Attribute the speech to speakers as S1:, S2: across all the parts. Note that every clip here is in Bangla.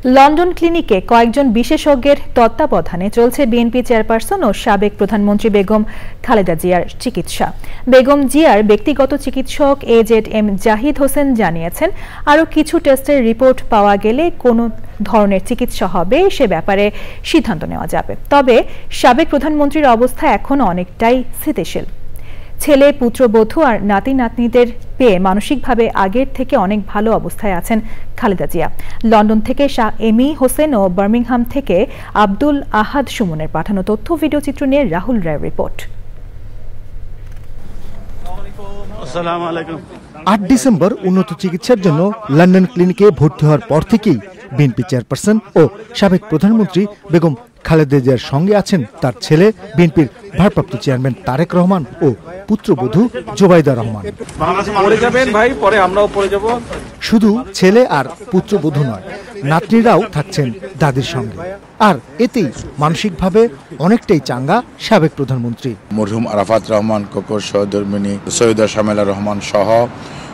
S1: লন্ডন ক্লিনিকে কয়েকজন বিশেষজ্ঞের তত্ত্বাবধানে চলছে বিএনপি চেয়ারপারসন ও সাবেক প্রধানমন্ত্রী বেগম খালেদা জিয়ার চিকিৎসা। বেগম জিয়ার ব্যক্তিগত চিকিৎসক AZM জাহিদ হোসেন জানিয়েছেন, আরও কিছু টেস্টের রিপোর্ট পাওয়া গেলে কোন ধরনের চিকিৎসা হবে সে ব্যাপারে সিদ্ধান্ত নেওয়া যাবে। তবে সাবেক প্রধানমন্ত্রীর অবস্থা এখন অনেকটাই স্থিতিশীল। ছেলে, পুত্রবধূ আর নাতি নাতনিদের পেয়ে মানসিকভাবে আগের থেকে অনেক ভালো অবস্থায় আছেন খালেদা জিয়া। লন্ডন থেকে শাহ এমি হোসেন ও বার্মিংহাম থেকে আব্দুল আহাদ সুমনের পাঠানো তথ্য ভিডিও চিত্র নিয়ে রাহুল রায়ের রিপোর্ট।
S2: ৮ ডিসেম্বর উন্নত চিকিৎসার জন্য লন্ডন ক্লিনিকে ভর্তি হওয়ার পর থেকেই বিএনপি চেয়ারপারসন ও সাবেক প্রধানমন্ত্রী বেগম খালেদা জিয়ার সঙ্গে আছেন তার ছেলে, বিএনপির ভারপ্রাপ্ত চেয়ারম্যান তারেক রহমান ও পুত্রবধূ জোবাইদা রহমান। শুধু ছেলে আর পুত্রবধূ নয়, নাতনিরাও থাকছেন দাদির সঙ্গে। আর এতেই মানসিকভাবে অনেকটাই চাঙ্গা সাবেক প্রধানমন্ত্রী।
S3: মরহুম আরাফাত রহমান কোকর, সহধর্মিনী সৈয়দা শামেলা রহমান সহ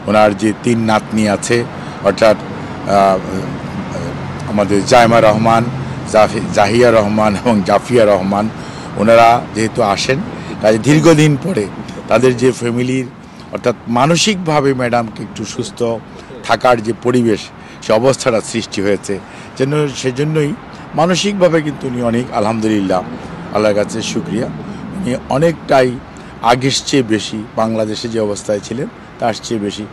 S3: ওনার যে 3 নাতনি আছে, অর্থাৎ আমাদের জায়মা রহমান, জাহিয়া রহমান এবং জাফিয়া রহমান, ওনারা যেহেতু আসেন, তাই দীর্ঘদিন পরে তাদের যে ফ্যামিলির অর্থাৎ মানসিকভাবে ম্যাডামকে একটু সুস্থ থাকার যে পরিবেশ, সে অবস্থাটা সৃষ্টি হয়েছে, সেজন্যই মানসিকভাবে কিন্তু উনি অনেক, আলহামদুলিল্লাহ, আল্লাহর কাছে শুকরিয়া, উনি অনেকটাই আগের চেয়ে বেশি, বাংলাদেশে যে অবস্থায় ছিলেন তার চেয়ে বেশি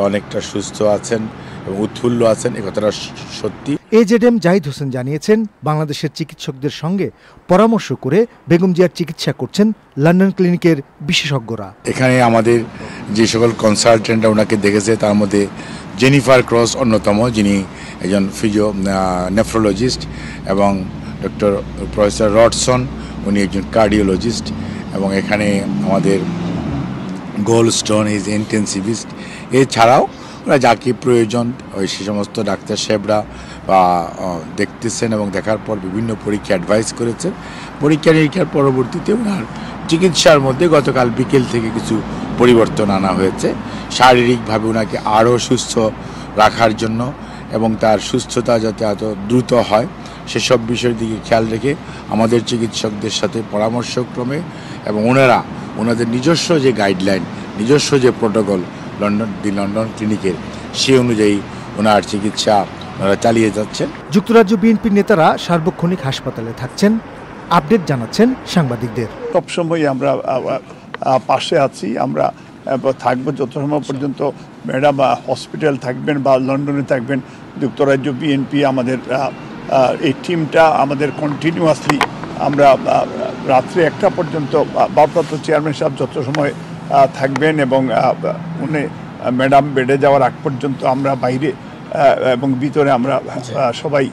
S3: অনেকটা সুস্থ আছেন এবং উৎফুল্ল আছেন, এ কথাটা সত্যি।
S2: AZM জাহিদ হোসেন জানিয়েছেন, বাংলাদেশের চিকিৎসকদের সঙ্গে পরামর্শ করে বেগম জিয়ার চিকিৎসা করছেন লন্ডন ক্লিনিকের বিশেষজ্ঞরা।
S3: এখানে আমাদের যে সকল কনসালটেন্টরা ওনাকে দেখেছে, তার মধ্যে জেনিফার ক্রস অন্যতম, যিনি একজন নেফ্রোলজিস্ট, এবং ডক্টর প্রফেসর রডসন, উনি একজন কার্ডিওলজিস্ট, এবং এখানে আমাদের গোল্ডস্টোন ইজ ইন্টেন্সিভিস্ট। এছাড়াও ওরা যাকে প্রয়োজন সে সমস্ত ডাক্তার সাহেবরা বা দেখতেছেন এবং দেখার পর বিভিন্ন পরীক্ষা অ্যাডভাইস করেছেন। পরীক্ষা নিরীক্ষার পরবর্তীতে ওনার চিকিৎসার মধ্যে গতকাল বিকেল থেকে কিছু পরিবর্তন আনা হয়েছে, শারীরিকভাবে ওনাকে আরও সুস্থ রাখার জন্য এবং তার সুস্থতা যাতে এত দ্রুত হয় সেসব বিষয়ের দিকে খেয়াল রেখে আমাদের চিকিৎসকদের সাথে পরামর্শক্রমে এবং ওনাদের নিজস্ব যে গাইডলাইন, নিজস্ব যে প্রোটোকল লন্ডন ক্লিনিকের, সে অনুযায়ী ওনার চিকিৎসা ওনারা চালিয়ে যাচ্ছেন।
S2: যুক্তরাজ্য বিএনপির নেতারা সার্বক্ষণিক হাসপাতালে থাকছেন, আপডেট জানাচ্ছেন সাংবাদিকদের।
S4: সবসময় আমরা পাশে আছি, আমরা থাকবো যত সময় পর্যন্ত ম্যাডাম হসপিটাল থাকবেন বা লন্ডনে থাকবেন। যুক্তরাজ্য বিএনপি আমাদের এই টিমটা আমাদের কন্টিনিউয়াসলি, আমরা রাত্রে 1টা পর্যন্ত ভারপ্রাপ্ত চেয়ারম্যান সাহেব যত সময় থাকবেন এবং উনি ম্যাডাম বেডে যাওয়ার আগ পর্যন্ত আমরা বাইরে এবং ভিতরে আমরা সবাই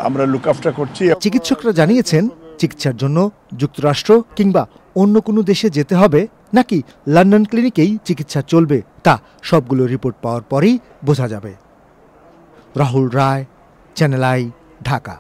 S4: আমরা লুক আফটার করছি।
S2: চিকিৎসকরা জানিয়েছেন, চিকিৎসার জন্য যুক্তরাষ্ট্র কিংবা অন্য কোনো দেশে যেতে হবে নাকি লন্ডন ক্লিনিকেই চিকিৎসা চলবে, তা সবগুলো রিপোর্ট পাওয়ার পরেই বোঝা যাবে। রাহুল রায়, চ্যানেল আই, ঢাকা।